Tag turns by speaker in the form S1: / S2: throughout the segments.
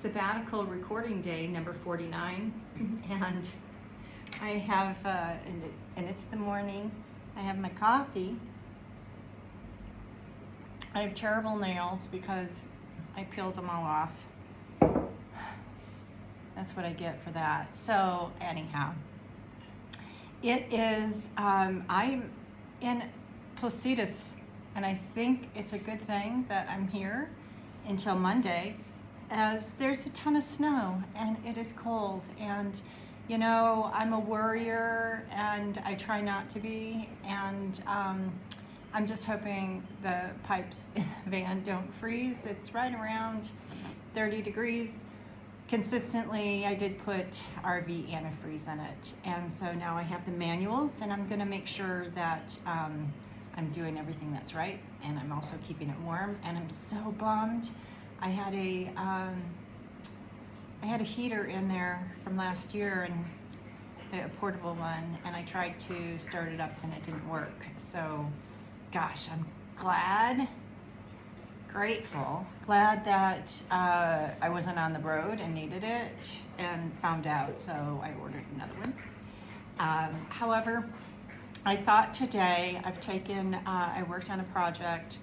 S1: Sabbatical recording day number 49, and I have, and it's the morning. I have my coffee. I have terrible nails because I peeled them all off. That's what I get for that. So anyhow, it is, I'm in Placidus, and I think it's a good thing that I'm here until Monday, as there's a ton of snow and it is cold, and you know, I'm a worrier and I try not to be, and I'm just hoping the pipes in the van don't freeze. It's right around 30 degrees consistently. I did put RV antifreeze in it, and so now I have the manuals, and I'm gonna make sure that I'm doing everything that's right, and I'm also keeping it warm. And I'm so bummed. I had a heater in there from last year, and a portable one, and I tried to start it up and it didn't work. So gosh, I'm grateful, glad that I wasn't on the road and needed it and found out, so I ordered another one. However, I thought today I worked on a project,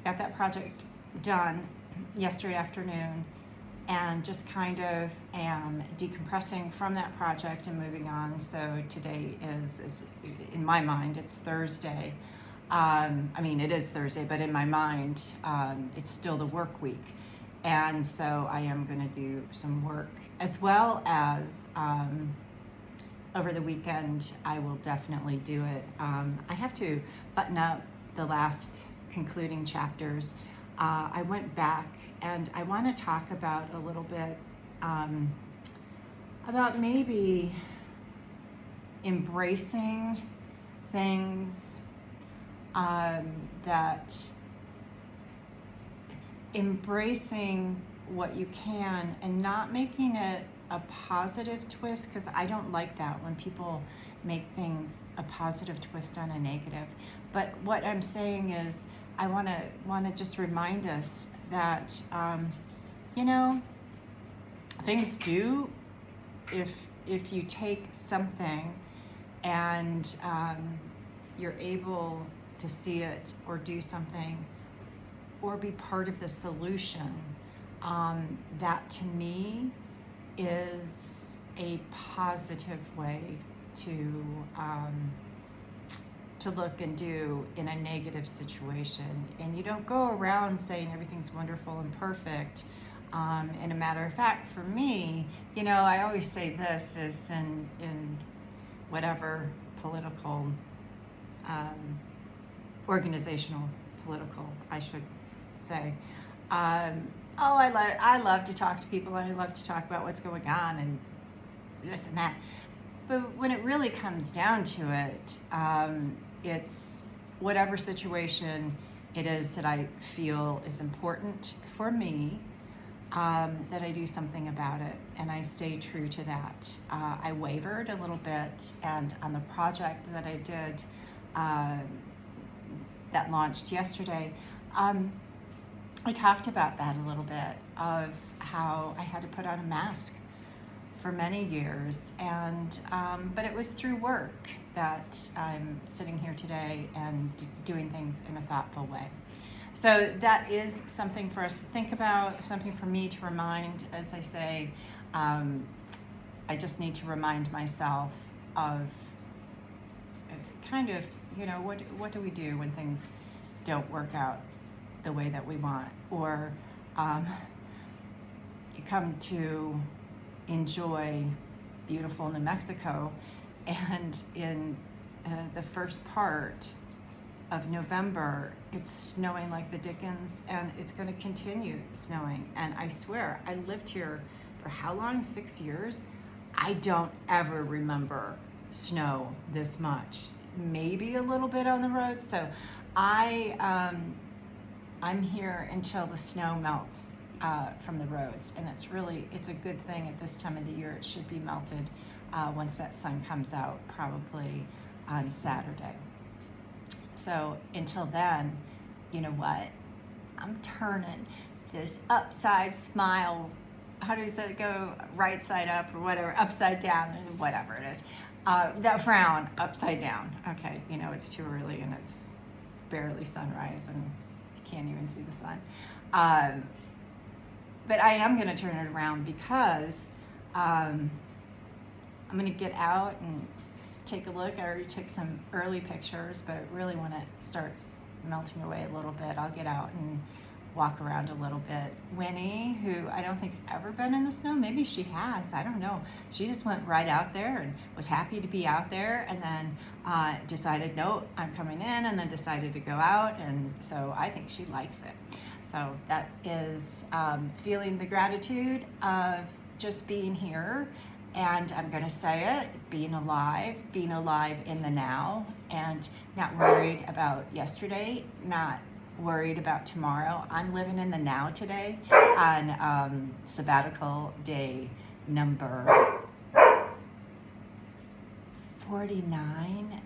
S1: got that project done yesterday afternoon, and just kind of am decompressing from that project and moving on. So today is in my mind, it's Thursday. I mean, it is Thursday, but in my mind, it's still the work week. And so I am going to do some work, as well as over the weekend, I will definitely do it. I have to button up the last concluding chapters. I went back, and I want to talk about a little bit about maybe embracing things, that embracing what you can and not making it a positive twist, because I don't like that when people make things a positive twist on a negative. But what I'm saying is, I want to just remind us that you know, things do, if you take something and you're able to see it or do something or be part of the solution, that to me is a positive way to look and do in a negative situation. And you don't go around saying everything's wonderful and perfect. And a matter of fact, for me, you know, I always say this is in whatever political, organizational, political, I should say. I love to talk to people, and I love to talk about what's going on and this and that. But when it really comes down to it, it's whatever situation it is that I feel is important for me, that I do something about it, and I stay true to that. I wavered a little bit, and on the project that I did, that launched yesterday, I talked about that a little bit, of how I had to put on a mask for many years, and but it was through work that I'm sitting here today and doing things in a thoughtful way. So that is something for us to think about, something for me to remind. As I say, I just need to remind myself of kind of, you know, what do we do when things don't work out the way that we want, or you come to enjoy beautiful New Mexico, and in the first part of November, it's snowing like the dickens, and it's going to continue snowing. And I swear, I lived here for how long? 6 years? I don't ever remember snow this much. Maybe a little bit on the road. So I'm here until the snow melts from the roads, and it's a good thing at this time of the year. It should be melted once that sun comes out, probably on Saturday. So until then, you know what? I'm turning this upside smile how does that go? Right side up or whatever, upside down, whatever it is. That frown upside down. Okay, you know it's too early and it's barely sunrise and I can't even see the sun. But I am going to turn it around because I'm going to get out and take a look. I already took some early pictures, but really when it starts melting away a little bit, I'll get out and walk around a little bit. Winnie, who I don't think's ever been in the snow, maybe she has, I don't know. She just went right out there and was happy to be out there, and then decided, no, I'm coming in, and then decided to go out, and so I think she likes it. So that is feeling the gratitude of just being here, and I'm going to say it, being alive in the now, and not worried about yesterday, not worried about tomorrow. I'm living in the now today on sabbatical day number 49.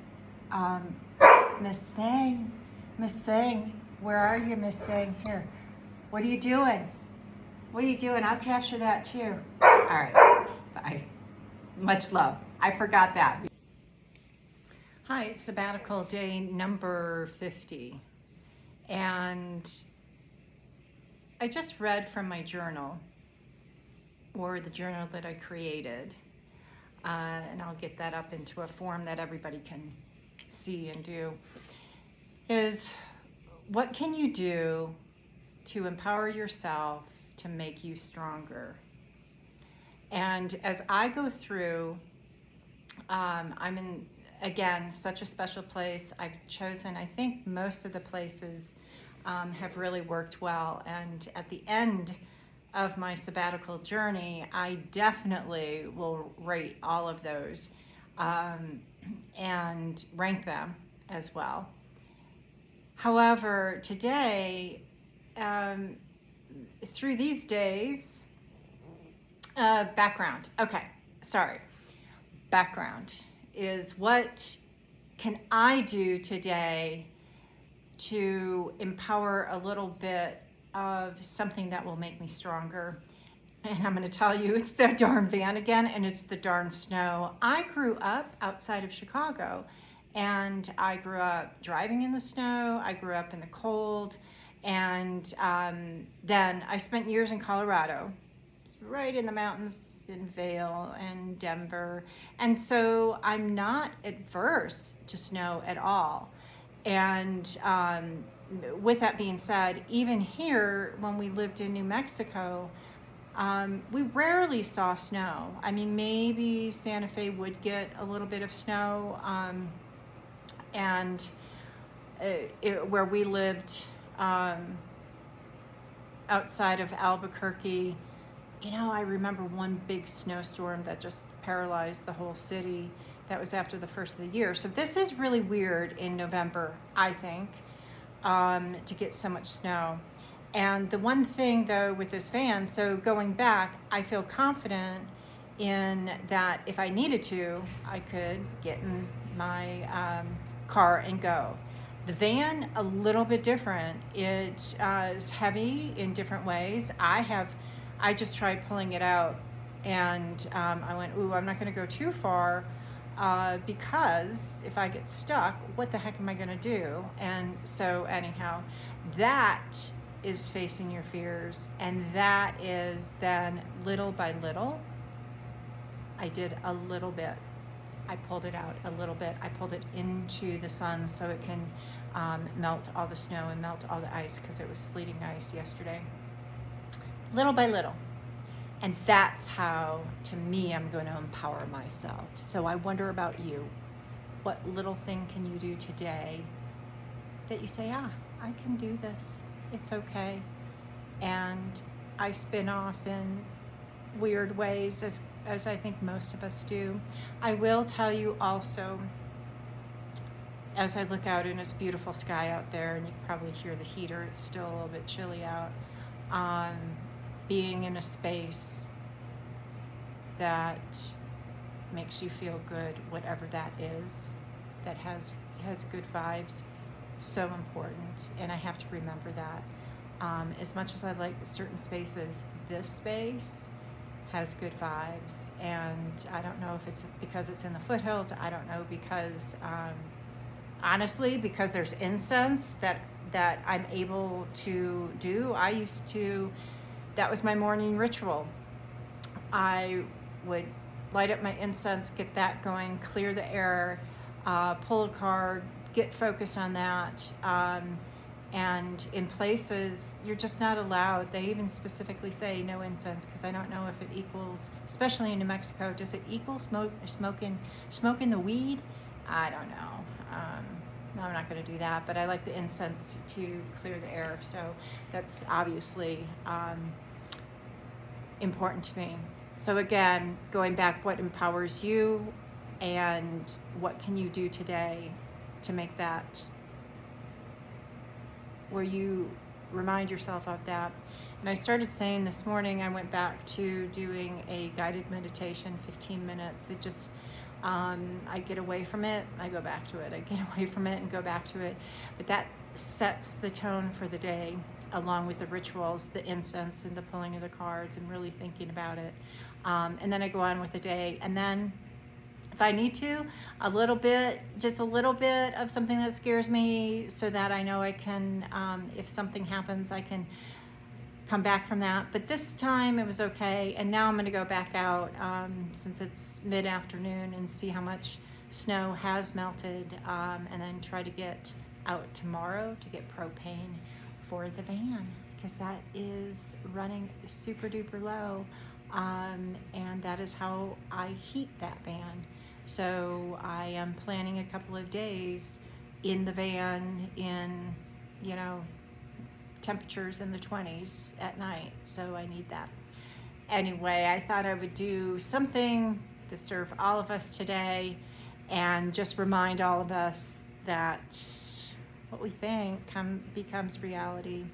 S1: Miss Thing, where are you, Miss Thing? Here, what are you doing? What are you doing? I'll capture that too. All right, bye. Much love. I forgot that. Hi, it's sabbatical day number 50. And I just read from my journal, or the journal that I created, and I'll get that up into a form that everybody can see and do, is what can you do to empower yourself to make you stronger? And as I go through, I'm in, again, such a special place. I've chosen, I think most of the places have really worked well. And at the end of my sabbatical journey, I definitely will rate all of those and rank them as well. However, today, through these days, background. Okay, sorry. Background is what can I do today to empower a little bit of something that will make me stronger. And I'm going to tell you, it's the darn van again, and it's the darn snow. I grew up outside of Chicago, and I grew up driving in the snow. I grew up in the cold, and then I spent years in Colorado, right in the mountains in Vail and Denver. And so I'm not adverse to snow at all. And with that being said, even here, when we lived in New Mexico, we rarely saw snow. I mean, maybe Santa Fe would get a little bit of snow, and where we lived outside of Albuquerque, you know, I remember one big snowstorm that just paralyzed the whole city. That was after the first of the year. So this is really weird in November, I think, to get so much snow. And the one thing, though, with this van, so going back, I feel confident in that if I needed to, I could get in my car and go. The van, a little bit different. It is heavy in different ways. I just tried pulling it out, and I went, ooh, I'm not going to go too far because if I get stuck, what the heck am I going to do? And so anyhow, that is facing your fears, and that is then little by little, I did a little bit. I pulled it out a little bit. I pulled it into the sun so it can melt all the snow and melt all the ice, because it was sleeting ice yesterday. Little by little. And that's how, to me, I'm going to empower myself. So I wonder about you. What little thing can you do today that you say, I can do this. It's okay. And I spin off in weird ways, as I think most of us do. I will tell you also, as I look out and it's beautiful sky out there, and you can probably hear the heater, it's still a little bit chilly out, being in a space that makes you feel good, whatever that is, that has good vibes, so important. And I have to remember that. As much as I like certain spaces, this space has good vibes. And I don't know if it's because it's in the foothills. I don't know because, honestly, because there's incense that I'm able to do. That was my morning ritual. I would light up my incense, get that going, clear the air, pull a card, get focused on that. And in places, you're just not allowed. They even specifically say no incense, because I don't know if it equals, especially in New Mexico, does it equal smoking the weed? I don't know. No, I'm not going to do that, but I like the incense to clear the air. So that's obviously important to me. So again, going back, what empowers you and what can you do today to make that where you remind yourself of that. And I started saying this morning, I went back to doing a guided meditation, 15 minutes. It just, I get away from it, I go back to it. I get away from it and go back to it. But that sets the tone for the day, along with the rituals, the incense and the pulling of the cards and really thinking about it. And then I go on with the day. And then if I need to, just a little bit of something that scares me, so that I know I can, if something happens, I can come back from that. But this time it was okay. And now I'm going to go back out, since it's mid-afternoon, and see how much snow has melted, and then try to get out tomorrow to get propane for the van, because that is running super duper low. And that is how I heat that van. So I am planning a couple of days in the van in, temperatures in the 20s at night. So I need that. Anyway, I thought I would do something to serve all of us today, and just remind all of us that what we think becomes reality.